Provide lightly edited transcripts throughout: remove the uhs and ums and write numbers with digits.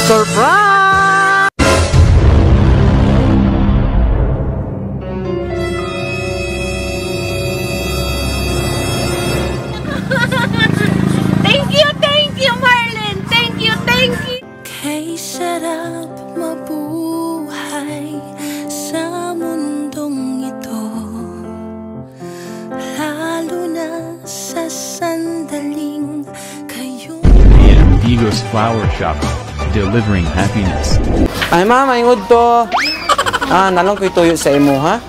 Surprise! Thank you, Marlon! Thank you! Kay sarap mabuhay sa mundong ito, lalo na sa sandaling kayo. Ego's Flower Shop, delivering happiness. Ay ma'am, ayungod to. Nalong ko'y tuyo sa imo ha.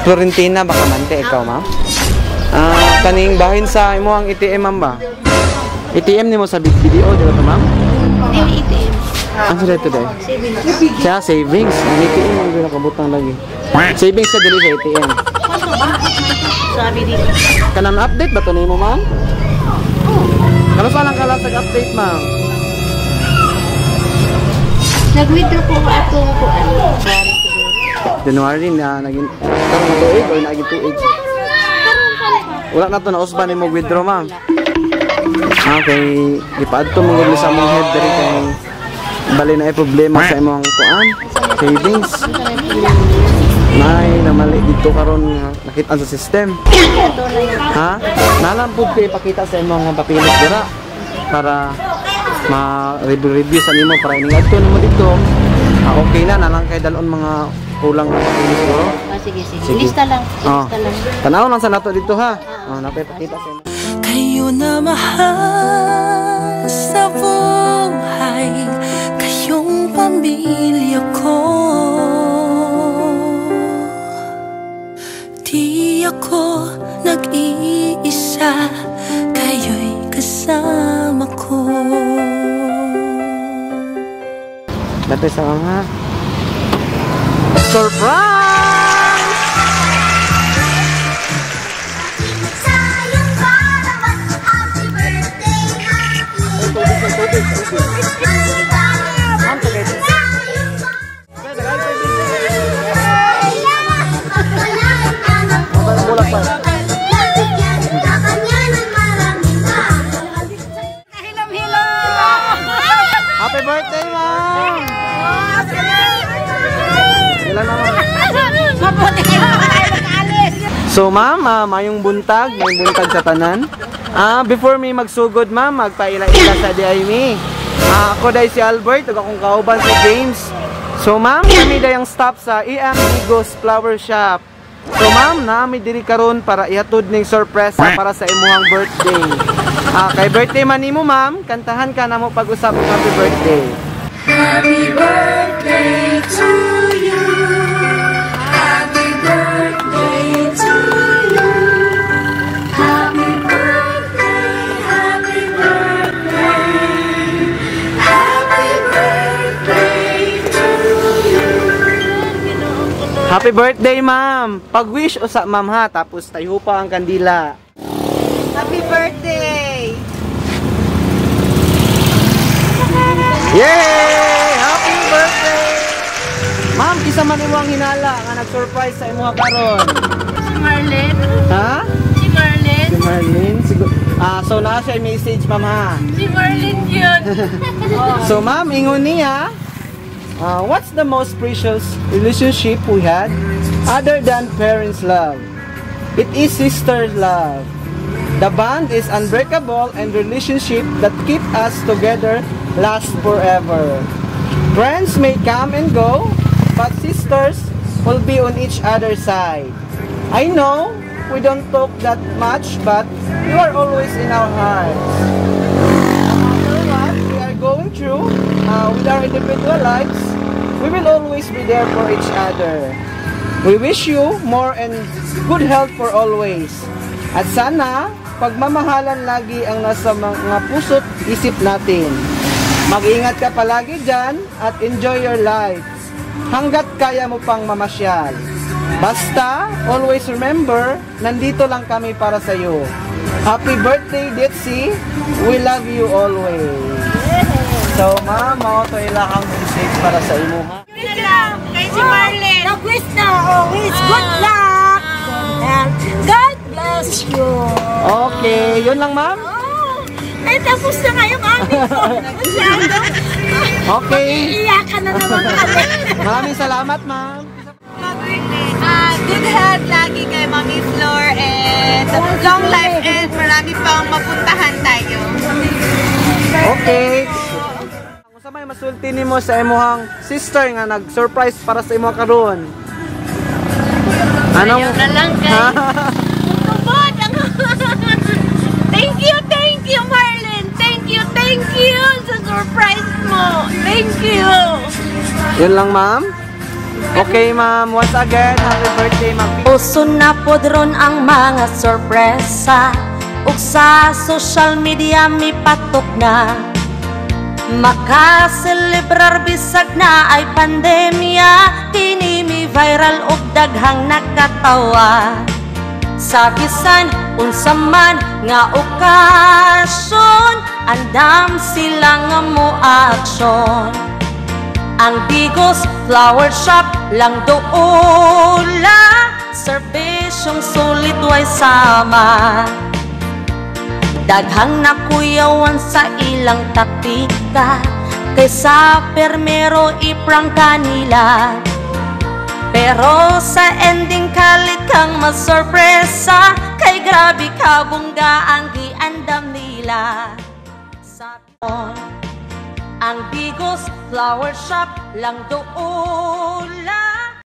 Florentina baka mante ikaw ma'am. Kaning bahin sa imo ang ATM ma'am ba? ATM ni mo sa video, di ba to ma'am? ATM. Ano sila ito dahil? Savings. Siya savings. Ang ATM ang pinakabutang lagi. Savings siya dili sa ATM. Sabi dito. Kanang update ba to ni mo ma'am? Kano sa lang kalasag update ma'am? Nag-withdraw po ko atong kuan. January na naging karong tuig o naging tuig. Wala na to na usban ni mo withdraw ma'am. Okay, ipaadto mo gud sa mong head diri kay bali na ay problema sa imong kuan, savings. Nay namali dito karon nakita sa system. Ha? Nalampod kay ipakita sa imong papilis dira para ma-review sa nimo para ining adto nimo dito. Okay na nalang kay dalon mga kulang na papilis ko. Sige. Lista lang. Tanaw lang sa nato dito ha. Napipakita sa inyo. Kayo na mahal sa buhay, kayong pamilya ko. Di ako nag-iisa, kayo'y kasama ko. Dati sa mga surprise! Happy birthday, ma'am! Ilan naman? So, ma'am, mayong buntag, may buntag sa tanan. Before me magsugod, ma'am, magpaila-ila sa DIME. Ako dahil si Albert, ug akong kauban si James. So, ma'am, kami dayang stop sa Ego's Flower Shop. So, ma'am, naami diri karon para ihatod ning sorpresa para sa imuhang birthday. Kay birthday man nimo, ma'am, kantahan ka na mo pag-usap ng happy birthday. Happy birthday to you. Happy birthday to you. Happy birthday, happy birthday. Happy birthday to you. Happy birthday, ma'am. Pag-wish usa, ma'am ha, tapos tayo pa ang kandila. Happy birthday! Yay! Happy birthday! Ma'am, kisa man imo ang hinala nga nag-surprise sa imo karon. Si Marlon? Ha? Si Marlon? Si Marlene? So na siya message, ma'am ha? Si Marlon yun! So ma'am, ingon niya, what's the most precious relationship we had other than parents' love? It is sister's love. The bond is unbreakable and relationship that keep us together last forever. Friends may come and go, but sisters will be on each other's side. I know we don't talk that much, but you are always in our hearts. No matter what we are going through with our individual lives, we will always be there for each other. We wish you more and good health for always. At sana, pagmamahalan lagi ang nasa mga puso't isip natin. Mag-ingat ka palagi dyan at enjoy your life. Hanggat kaya mo pang mamasyal. Basta, always remember, nandito lang kami para sa iyo. Happy birthday, Ditsy. We love you always. So, ma'am, ito ilahang message para sa imo, ha? Kay si Marlon! Nag-wish na always good luck and God bless you. Okay, yun lang, ma'am? Ay, tapos na nga yung amin ko. Okay. Iyakan na naman kami. Maraming salamat, ma'am. Good health lagi kay Mami Flor and long life and marami pang mapuntahan tayo. Okay. Kung sa may masulti nimo sa imuhang sister nga nag-surprise para sa imo karon. Anong Ayaw na lang guys. Tubod ang Thank you Marlin. Thank you sa surprise mo. Thank you. Yun lang, ma'am. Okay, ma'am. Once again, happy birthday, ma'am. Uso na po dron ang mga sorpresa, ug sa social media mi patok na makaselebrar bisag na ay pandemya, kini mi viral ug daghang nakatawa. Sa bisan unsa man nga okasyon, andam sila nga mo aksyon. Ang Bigos Flower Shop lang doola, serbisyong sulit way sama. Daghang nakuyawan sa ilang taktika, kaysa permero iprang kanila. Pero sa ending kalit kang masorpresa, kay grabe ka bungga ang giandam nila. Sabi mo, ang Bigos Flower Shop lang doola.